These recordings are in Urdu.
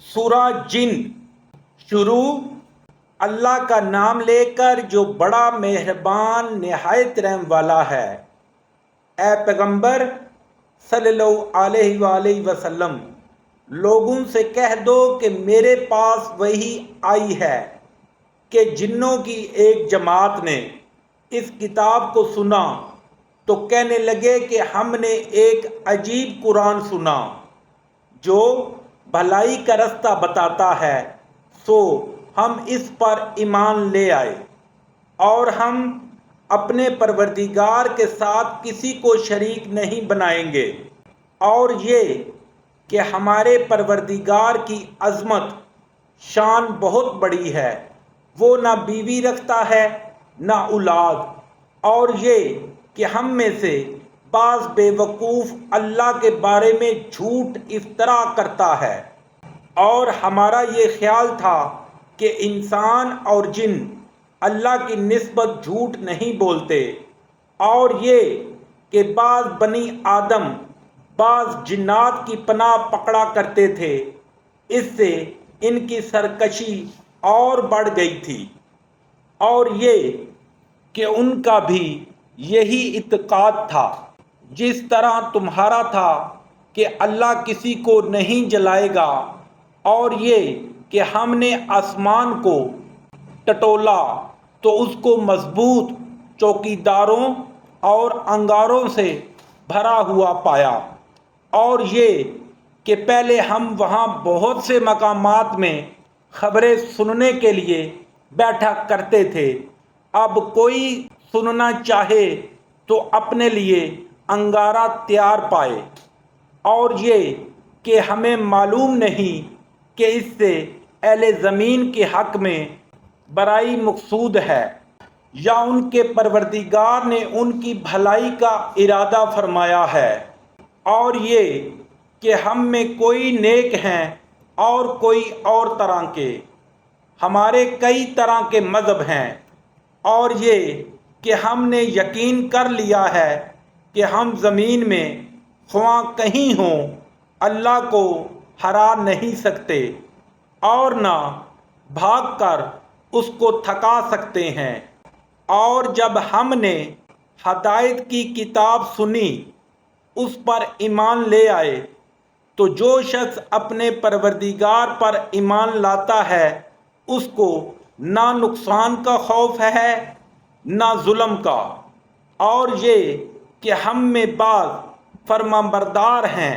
سورہ جن شروع اللہ کا نام لے کر جو بڑا مہربان نہایت رحم والا ہے۔ اے پیغمبر صلی اللہ علیہ وآلہ وسلم، لوگوں سے کہہ دو کہ میرے پاس وحی آئی ہے کہ جنوں کی ایک جماعت نے اس کتاب کو سنا تو کہنے لگے کہ ہم نے ایک عجیب قرآن سنا جو بھلائی کا رستہ بتاتا ہے، سو ہم اس پر ایمان لے آئے اور ہم اپنے پروردگار کے ساتھ کسی کو شریک نہیں بنائیں گے، اور یہ کہ ہمارے پروردگار کی عظمت شان بہت بڑی ہے، وہ نہ بیوی رکھتا ہے نہ اولاد، اور یہ کہ ہم میں سے بعض بے وقوف اللہ کے بارے میں جھوٹ افطرا کرتا ہے، اور ہمارا یہ خیال تھا کہ انسان اور جن اللہ کی نسبت جھوٹ نہیں بولتے، اور یہ کہ بعض بنی آدم بعض جنات کی پناہ پکڑا کرتے تھے، اس سے ان کی سرکشی اور بڑھ گئی تھی، اور یہ کہ ان کا بھی یہی اعتقاد تھا جس طرح تمہارا تھا کہ اللہ کسی کو نہیں جلائے گا، اور یہ کہ ہم نے آسمان کو ٹٹولا تو اس کو مضبوط چوکیداروں اور انگاروں سے بھرا ہوا پایا، اور یہ کہ پہلے ہم وہاں بہت سے مقامات میں خبریں سننے کے لیے بیٹھا کرتے تھے، اب کوئی سننا چاہے تو اپنے لیے انگارہ تیار پائے، اور یہ کہ ہمیں معلوم نہیں کہ اس سے اہل زمین کے حق میں برائی مقصود ہے یا ان کے پروردگار نے ان کی بھلائی کا ارادہ فرمایا ہے، اور یہ کہ ہم میں کوئی نیک ہیں اور کوئی اور طرح کے، ہمارے کئی طرح کے مذہب ہیں، اور یہ کہ ہم نے یقین کر لیا ہے کہ ہم زمین میں خواہ کہیں ہوں اللہ کو ہرا نہیں سکتے اور نہ بھاگ کر اس کو تھکا سکتے ہیں، اور جب ہم نے ہدایت کی کتاب سنی اس پر ایمان لے آئے، تو جو شخص اپنے پروردگار پر ایمان لاتا ہے اس کو نہ نقصان کا خوف ہے نہ ظلم کا، اور یہ کہ ہم میں بعض فرمانبردار ہیں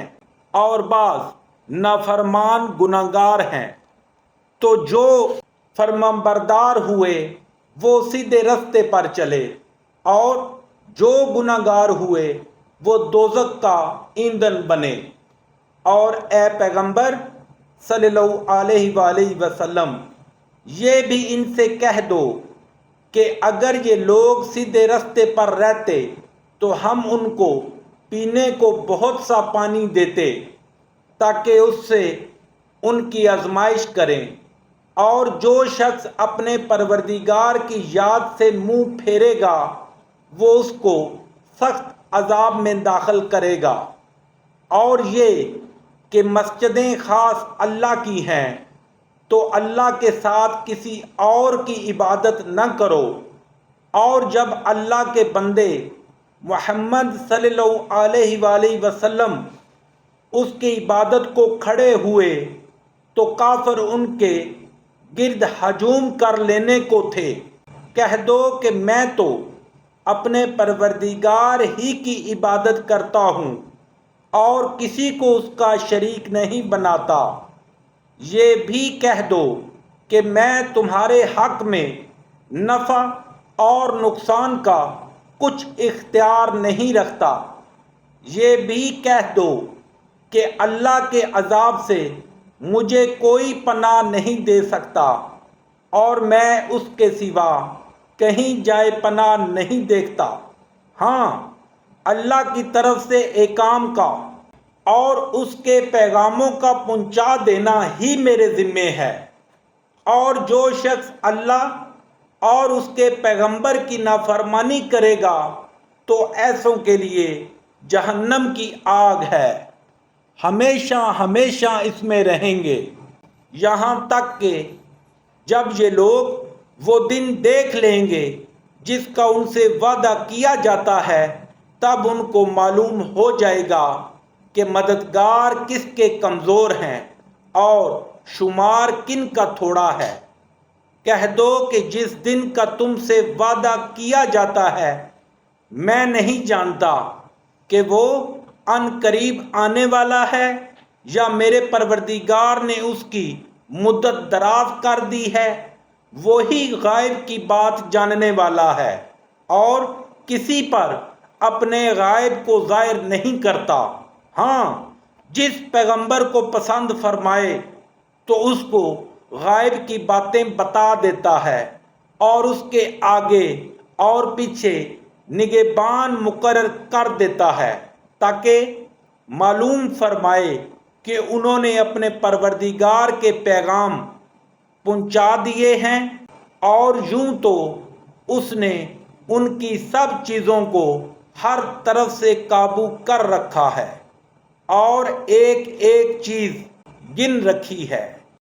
اور بعض نافرمان گناہگار ہیں، تو جو فرمانبردار ہوئے وہ سیدھے رستے پر چلے، اور جو گناہگار ہوئے وہ دوزخ کا ایندھن بنے۔ اور اے پیغمبر صلی اللہ علیہ وآلہ وسلم، یہ بھی ان سے کہہ دو کہ اگر یہ لوگ سیدھے رستے پر رہتے تو ہم ان کو پینے کو بہت سا پانی دیتے تاکہ اس سے ان کی آزمائش کریں، اور جو شخص اپنے پروردگار کی یاد سے منہ پھیرے گا وہ اس کو سخت عذاب میں داخل کرے گا، اور یہ کہ مسجدیں خاص اللہ کی ہیں تو اللہ کے ساتھ کسی اور کی عبادت نہ کرو، اور جب اللہ کے بندے محمد صلی اللہ علیہ وآلہ وسلم اس کی عبادت کو کھڑے ہوئے تو کافر ان کے گرد ہجوم کر لینے کو تھے، کہہ دو کہ میں تو اپنے پروردگار ہی کی عبادت کرتا ہوں اور کسی کو اس کا شریک نہیں بناتا، یہ بھی کہہ دو کہ میں تمہارے حق میں نفع اور نقصان کا کچھ اختیار نہیں رکھتا، یہ بھی کہہ دو کہ اللہ کے عذاب سے مجھے کوئی پناہ نہیں دے سکتا اور میں اس کے سوا کہیں جائے پناہ نہیں دیکھتا، ہاں اللہ کی طرف سے احکام کا اور اس کے پیغاموں کا پہنچا دینا ہی میرے ذمے ہے، اور جو شخص اللہ اور اس کے پیغمبر کی نافرمانی کرے گا تو ایسوں کے لیے جہنم کی آگ ہے، ہمیشہ ہمیشہ اس میں رہیں گے۔ یہاں تک کہ جب یہ لوگ وہ دن دیکھ لیں گے جس کا ان سے وعدہ کیا جاتا ہے، تب ان کو معلوم ہو جائے گا کہ مددگار کس کے کمزور ہیں اور شمار کن کا تھوڑا ہے۔ کہہ دو کہ جس دن کا تم سے وعدہ کیا جاتا ہے میں نہیں جانتا کہ وہ ان قریب آنے والا ہے یا میرے پروردگار نے اس کی مدت دراز کر دی ہے۔ وہی غائب کی بات جاننے والا ہے اور کسی پر اپنے غائب کو ظاہر نہیں کرتا۔ ہاں، جس پیغمبر کو پسند فرمائے تو اس کو غائب کی باتیں بتا دیتا ہے اور اس کے آگے اور پیچھے نگہبان مقرر کر دیتا ہے تاکہ معلوم فرمائے کہ انہوں نے اپنے پروردگار کے پیغام پہنچا دیے ہیں، اور یوں تو اس نے ان کی سب چیزوں کو ہر طرف سے قابو کر رکھا ہے اور ایک ایک چیز گن رکھی ہے۔